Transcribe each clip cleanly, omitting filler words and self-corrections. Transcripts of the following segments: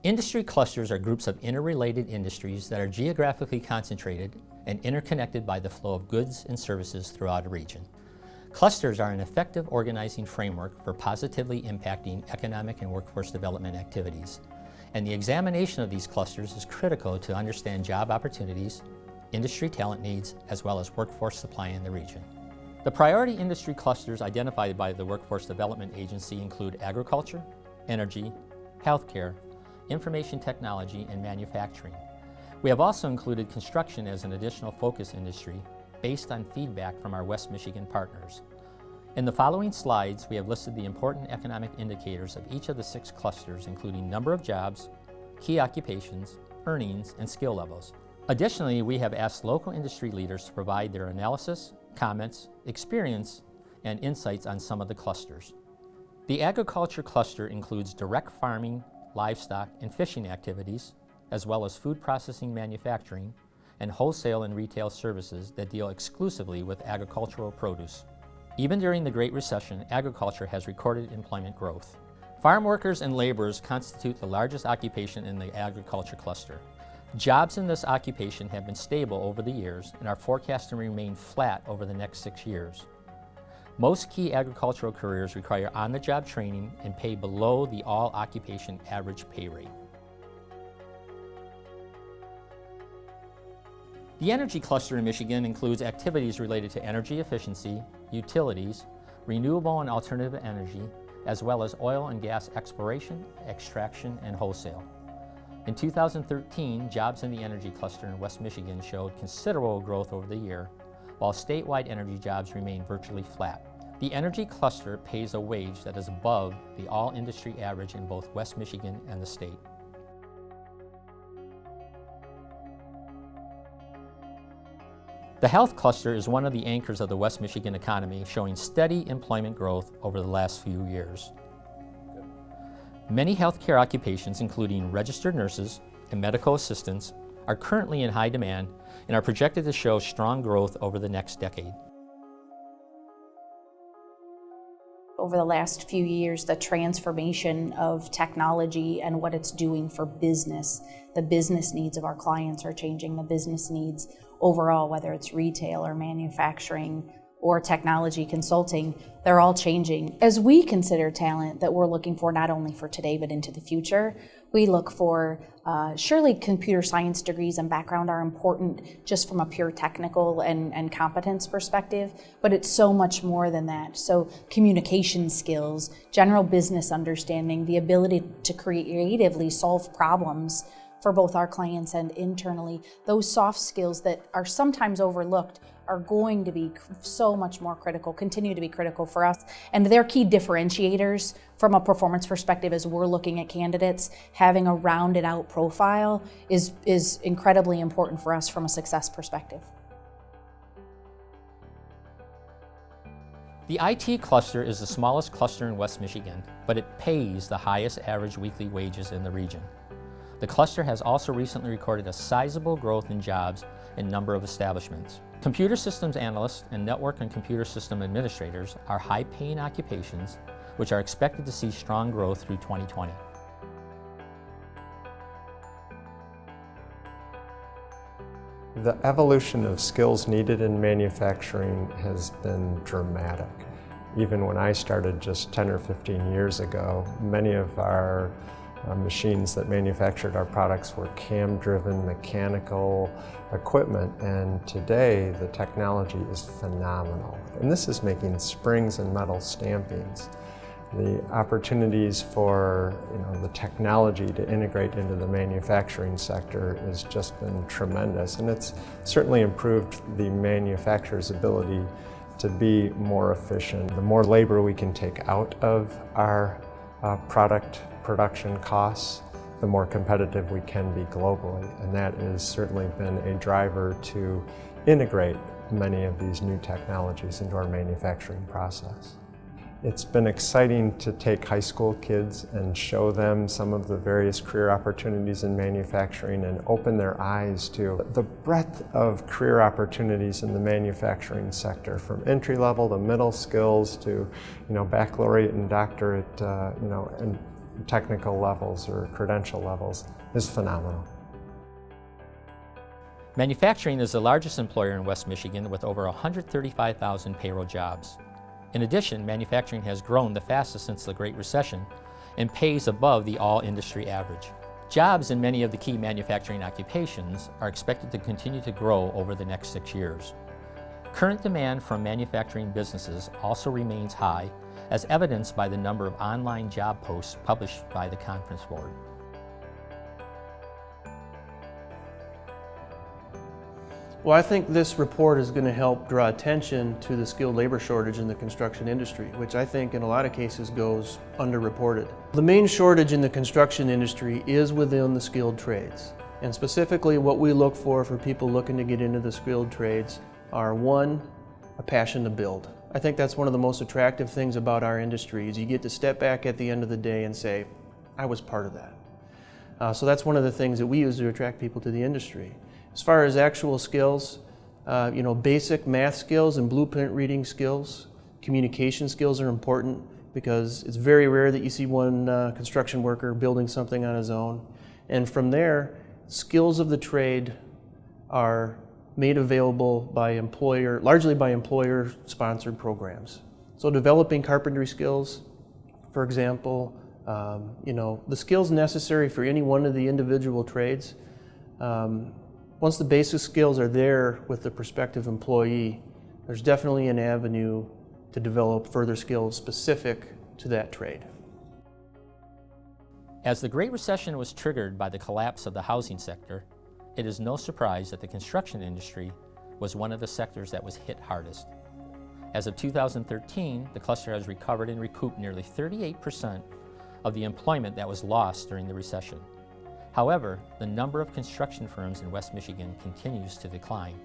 Industry clusters are groups of interrelated industries that are geographically concentrated and interconnected by the flow of goods and services throughout a region. Clusters are an effective organizing framework for positively impacting economic and workforce development activities, and the examination of these clusters is critical to understand job opportunities, industry talent needs, as well as workforce supply in the region. The priority industry clusters identified by the Workforce Development Agency include agriculture, energy, healthcare, information technology, and manufacturing. We have also included construction as an additional focus industry based on feedback from our West Michigan partners. In the following slides, we have listed the important economic indicators of each of the 6 clusters, including number of jobs, key occupations, earnings, and skill levels. Additionally, we have asked local industry leaders to provide their analysis, comments, experience, and insights on some of the clusters. The agriculture cluster includes direct farming, livestock, and fishing activities, as well as food processing, manufacturing, and wholesale and retail services that deal exclusively with agricultural produce. Even during the Great Recession, agriculture has recorded employment growth. Farm workers and laborers constitute the largest occupation in the agriculture cluster. Jobs in this occupation have been stable over the years and are forecast to remain flat over the next 6 years. Most key agricultural careers require on-the-job training and pay below the all-occupation average pay rate. The energy cluster in Michigan includes activities related to energy efficiency, utilities, renewable and alternative energy, as well as oil and gas exploration, extraction, and wholesale. In 2013, jobs in the energy cluster in West Michigan showed considerable growth over the year, while statewide energy jobs remained virtually flat. The energy cluster pays a wage that is above the all-industry average in both West Michigan and the state. The health cluster is one of the anchors of the West Michigan economy, showing steady employment growth over the last few years. Many healthcare occupations, including registered nurses and medical assistants, are currently in high demand and are projected to show strong growth over the next decade. Over the last few years, the transformation of technology and what it's doing for business, the business needs of our clients are changing, the business needs overall, whether it's retail or manufacturing or technology consulting, they're all changing. As we consider talent that we're looking for not only for today but into the future, we look for, surely computer science degrees and background are important just from a pure technical and competence perspective, but it's so much more than that. So communication skills, general business understanding, the ability to creatively solve problems for both our clients and internally, those soft skills that are sometimes overlooked are going to be so much more critical, continue to be critical for us. And they're key differentiators from a performance perspective as we're looking at candidates. Having a rounded out profile is incredibly important for us from a success perspective. The IT cluster is the smallest cluster in West Michigan, but it pays the highest average weekly wages in the region. The cluster has also recently recorded a sizable growth in jobs and number of establishments. Computer systems analysts and network and computer system administrators are high-paying occupations which are expected to see strong growth through 2020. The evolution of skills needed in manufacturing has been dramatic. Even when I started just 10 or 15 years ago, many of our machines that manufactured our products were cam-driven mechanical equipment, and today the technology is phenomenal. And this is making springs and metal stampings. The opportunities for the technology to integrate into the manufacturing sector has just been tremendous, and it's certainly improved the manufacturer's ability to be more efficient. The more labor we can take out of our product production costs, the more competitive we can be globally. And that has certainly been a driver to integrate many of these new technologies into our manufacturing process. It's been exciting to take high school kids and show them some of the various career opportunities in manufacturing and open their eyes to the breadth of career opportunities in the manufacturing sector, from entry level to middle skills to baccalaureate and doctorate, and technical levels or credential levels is phenomenal. Manufacturing is the largest employer in West Michigan with over 135,000 payroll jobs. In addition, manufacturing has grown the fastest since the Great Recession and pays above the all-industry average. Jobs in many of the key manufacturing occupations are expected to continue to grow over the next 6 years. Current demand from manufacturing businesses also remains high, as evidenced by the number of online job posts published by the Conference Board. Well, I think this report is going to help draw attention to the skilled labor shortage in the construction industry, which I think in a lot of cases goes underreported. The main shortage in the construction industry is within the skilled trades. And specifically what we look for people looking to get into the skilled trades are, one, a passion to build. I think that's one of the most attractive things about our industry is you get to step back at the end of the day and say, I was part of that. So that's one of the things that we use to attract people to the industry. As far as actual skills, basic math skills and blueprint reading skills, communication skills are important because it's very rare that you see one construction worker building something on his own. And from there, skills of the trade are made available largely by employer-sponsored programs. So developing carpentry skills, for example, the skills necessary for any one of the individual trades, once the basic skills are there with the prospective employee, there's definitely an avenue to develop further skills specific to that trade. As the Great Recession was triggered by the collapse of the housing sector, it is no surprise that the construction industry was one of the sectors that was hit hardest. As of 2013, the cluster has recovered and recouped nearly 38% of the employment that was lost during the recession. However, the number of construction firms in West Michigan continues to decline.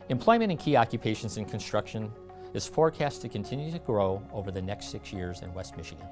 Employment in key occupations in construction is forecast to continue to grow over the next 6 years in West Michigan.